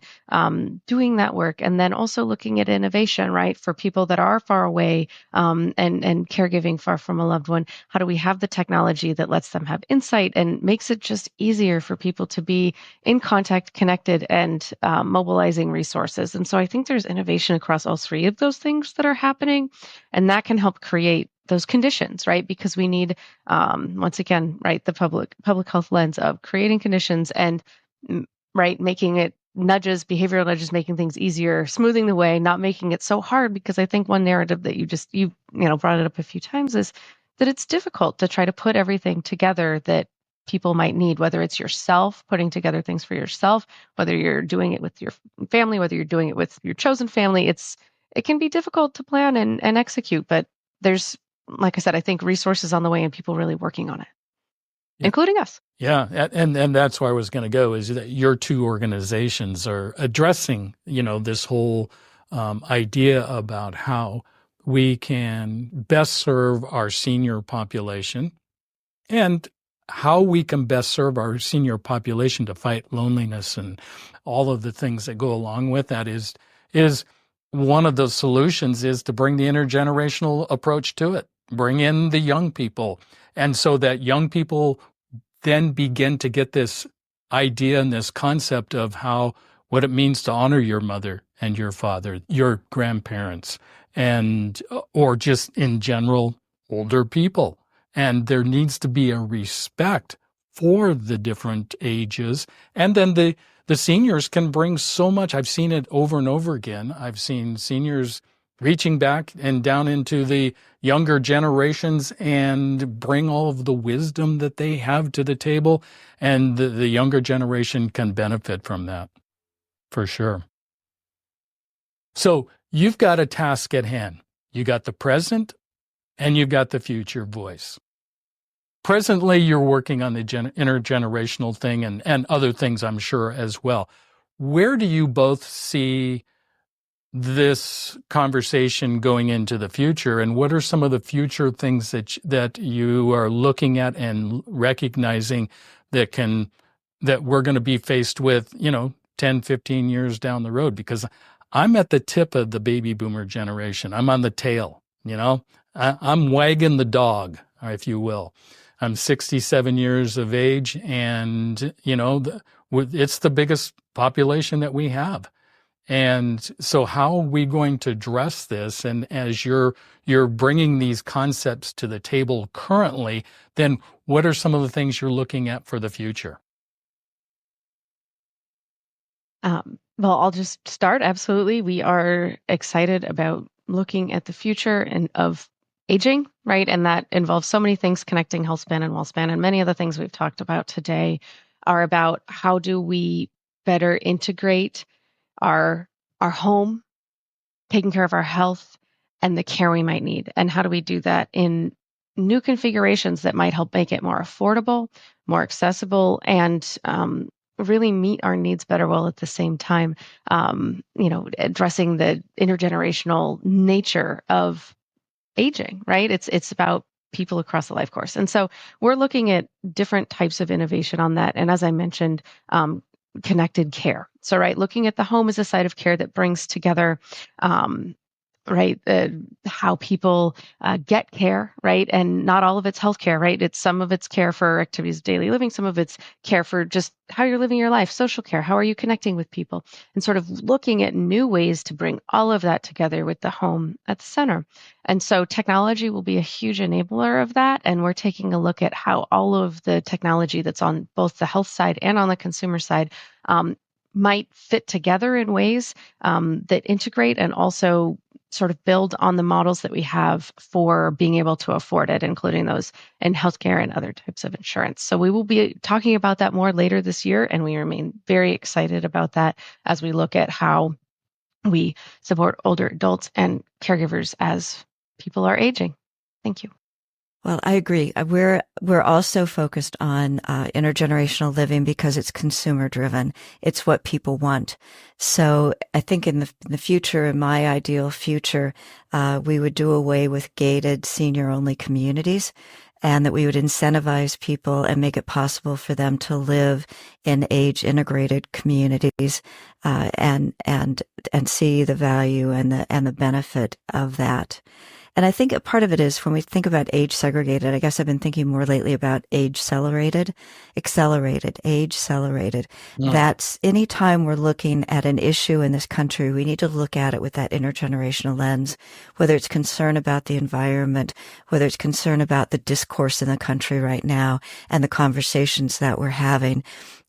doing that work. And then also looking at innovation, for people that are far away and caregiving far from a loved one. How do we have the technology that lets them have insight and makes it just easier for people to be in contact, connected, and mobilizing resources? And so I think there's innovation across all three of those things that are happening, and that can help create those conditions, because we need, once again, the public health lens of creating conditions and, making it behavioral nudges, making things easier, smoothing the way, not making it so hard. Because I think one narrative that you brought it up a few times is that it's difficult to try to put everything together that people might need, whether it's yourself putting together things for yourself, whether you're doing it with your family, whether you're doing it with your chosen family. It can be difficult to plan and execute, but there's, like I said, I think resources on the way and people really working on it, including us. Yeah. And that's where I was going to go, is that your two organizations are addressing, this whole idea about how we can best serve our senior population and how we can best serve our senior population to fight loneliness and all of the things that go along with that is one of the solutions is to bring the intergenerational approach to it. Bring in the young people. And so that young people then begin to get this idea and this concept of what it means to honor your mother and your father, your grandparents, or just in general, older people. And there needs to be a respect for the different ages. And then the seniors can bring so much. I've seen it over and over again. I've seen seniors reaching back and down into the younger generations and bring all of the wisdom that they have to the table. And the younger generation can benefit from that, for sure. So you've got a task at hand. You got the present and you've got the future voice. Presently, you're working on the intergenerational thing and other things, I'm sure, as well. Where do you both see this conversation going into the future, and what are some of the future things that you are looking at and recognizing that we're going to be faced with, 10, 15 years down the road? Because I'm at the tip of the baby boomer generation. I'm on the tail, I'm wagging the dog, if you will. I'm 67 years of age, and, it's the biggest population that we have. And so how are we going to address this? And as you're bringing these concepts to the table currently, then what are some of the things you're looking at for the future? Well, I'll just start. Absolutely. We are excited about looking at the future and of aging, right? And that involves so many things, connecting health span and wealth span, and many of the things we've talked about today are about how do we better integrate our home, taking care of our health, and the care we might need, and how do we do that in new configurations that might help make it more affordable, more accessible, and really meet our needs better, while at the same time, addressing the intergenerational nature of aging, right? It's about people across the life course. And so we're looking at different types of innovation on that. And as I mentioned, connected care. So, right, looking at the home as a site of care that brings together, how people get care, right? And not all of it's healthcare, right? Some of it's care for activities of daily living. Some of it's care for just how you're living your life, social care. How are you connecting with people? And sort of looking at new ways to bring all of that together with the home at the center. And so technology will be a huge enabler of that. And we're taking a look at how all of the technology that's on both the health side and on the consumer side might fit together in ways that integrate and also sort of build on the models that we have for being able to afford it, including those in healthcare and other types of insurance. So we will be talking about that more later this year, and we remain very excited about that as we look at how we support older adults and caregivers as people are aging. Thank you. Well, I agree. We're also focused on intergenerational living because it's consumer driven. It's what people want. So I think in the future, in my ideal future, we would do away with gated senior only communities, and that we would incentivize people and make it possible for them to live in age integrated communities, and see the value and the benefit of that. And I think a part of it is when we think about age segregated, I guess I've been thinking more lately about age accelerated. Yeah. That's anytime we're looking at an issue in this country, we need to look at it with that intergenerational lens, whether it's concern about the environment, whether it's concern about the discourse in the country right now and the conversations that we're having.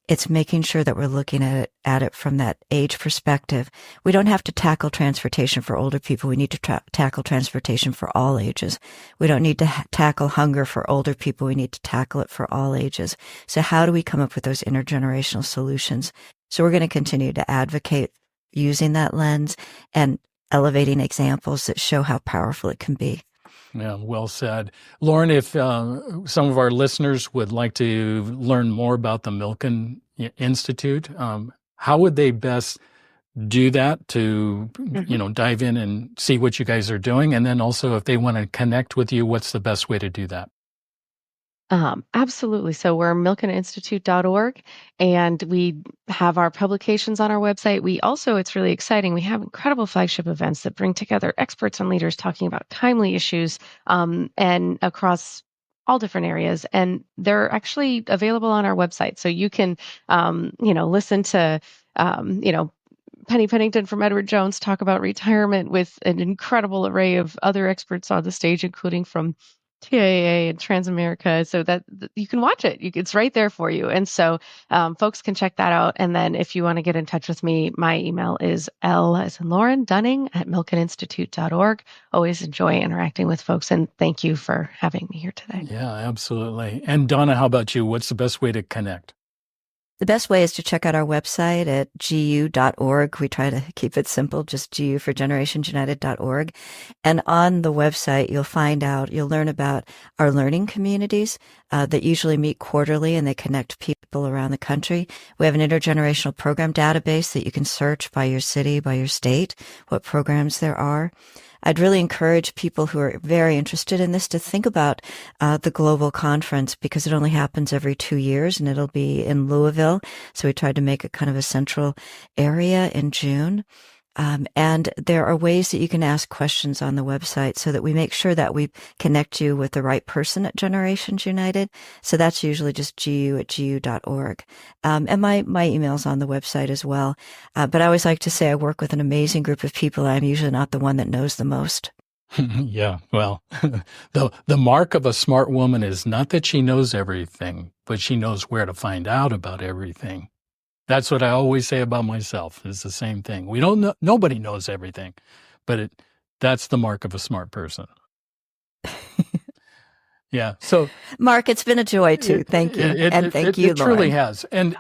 It's making sure that we're looking at it from that age perspective. We don't have to tackle transportation for older people. We need to tackle transportation for all ages. We don't need to tackle hunger for older people. We need to tackle it for all ages. So how do we come up with those intergenerational solutions? So we're going to continue to advocate using that lens and elevating examples that show how powerful it can be. Yeah, well said. Lauren, if some of our listeners would like to learn more about the Milken Institute, how would they best do that to, dive in and see what you guys are doing? And then also if they want to connect with you, what's the best way to do that? Absolutely. So we're milkeninstitute.org, and we have our publications on our website. We also, it's really exciting, we have incredible flagship events that bring together experts and leaders talking about timely issues, and across all different areas. And they're actually available on our website. So you can, listen to, Penny Pennington from Edward Jones talk about retirement with an incredible array of other experts on the stage, including from TAA and Transamerica, so that you can watch it. It's right there for you. And so folks can check that out. And then if you want to get in touch with me, my email is L as in Lauren Dunning at milkeninstitute.org. Always enjoy interacting with folks. And thank you for having me here today. Yeah, absolutely. And Donna, how about you? What's the best way to connect? The best way is to check out our website at gu.org. We try to keep it simple, just GU for generationsunited.org. And on the website, you'll learn about our learning communities that usually meet quarterly, and they connect people around the country. We have an intergenerational program database that you can search by your city, by your state, what programs there are. I'd really encourage people who are very interested in this to think about the global conference, because it only happens every 2 years and it'll be in Louisville. So we tried to make it kind of a central area in June. And there are ways that you can ask questions on the website so that we make sure that we connect you with the right person at Generations United. So that's usually just gu@gu.org. And my email's on the website as well. But I always like to say I work with an amazing group of people. I'm usually not the one that knows the most. Yeah, well, the mark of a smart woman is not that she knows everything, but she knows where to find out about everything. That's what I always say about myself. It's the same thing. We don't know, nobody knows everything, but that's the mark of a smart person. Yeah. So, Mark, it's been a joy too. Thank you. And thank you, It Lauren. truly has. And,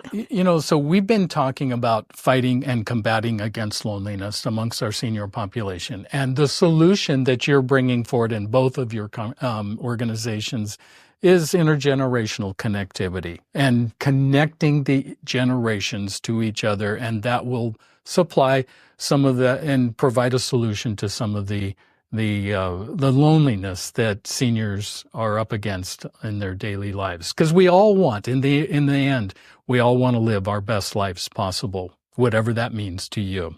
so we've been talking about fighting and combating against loneliness amongst our senior population. And the solution that you're bringing forward in both of your organizations is intergenerational connectivity and connecting the generations to each other. And that will supply some of the and provide a solution to some of the loneliness that seniors are up against in their daily lives. Because we all want, in the end, we all want to live our best lives possible, whatever that means to you.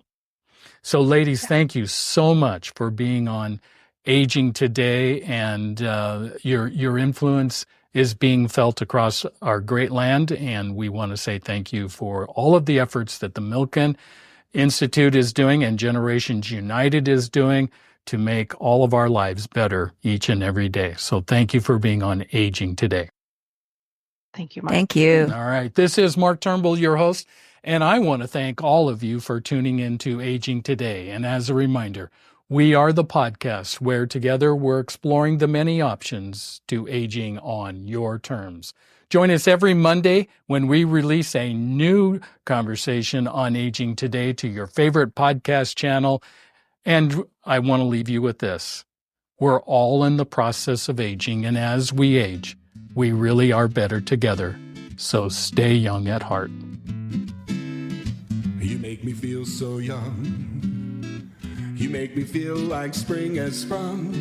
So ladies, thank you so much for being on Aging Today, and your influence is being felt across our great land. And we want to say thank you for all of the efforts that the Milken Institute is doing and Generations United is doing to make all of our lives better each and every day. So thank you for being on Aging Today. Thank you, Mark. Thank you. All right. This is Mark Turnbull, your host, and I want to thank all of you for tuning in to Aging Today. And as a reminder, we are the podcast where together we're exploring the many options to aging on your terms. Join us every Monday when we release a new conversation on Aging Today to your favorite podcast channel. And I want to leave you with this. We're all in the process of aging, and as we age, we really are better together. So stay young at heart. You make me feel so young. You make me feel like spring has sprung.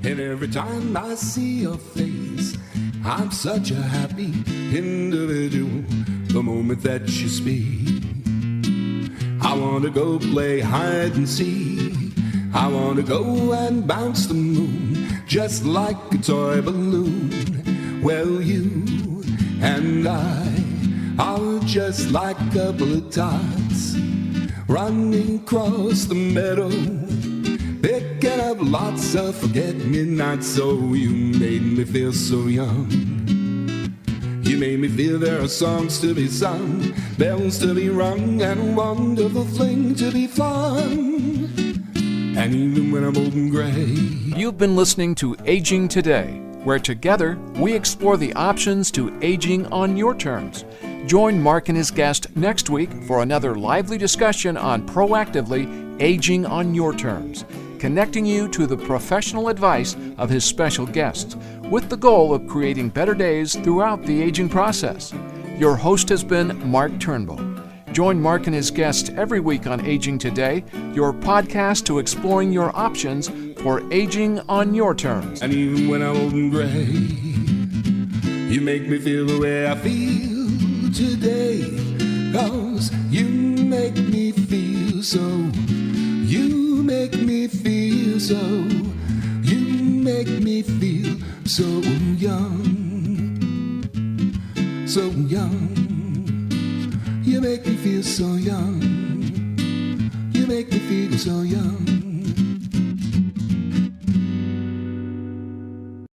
And every time I see your face, I'm such a happy individual. The moment that you speak, I want to go play hide and seek. I want to go and bounce the moon just like a toy balloon. Well, you and I are just like a couple of tots running across the meadow, picking up lots of forget-me-nots. So you made me feel so young. You made me feel there are songs to be sung, bells to be rung, and a wonderful thing to be fun. And even when I'm old and gray. You've been listening to Aging Today, where together we explore the options to aging on your terms. Join Mark and his guest next week for another lively discussion on proactively aging on your terms, connecting you to the professional advice of his special guests, with the goal of creating better days throughout the aging process. Your host has been Mark Turnbull. Join Mark and his guests every week on Aging Today, your podcast to exploring your options for aging on your terms. And even when I'm old and gray, you make me feel the way I feel today, 'cause you make me feel so. You make me feel so. You make me feel so young, so young. You make me feel so young. You make me feel so young.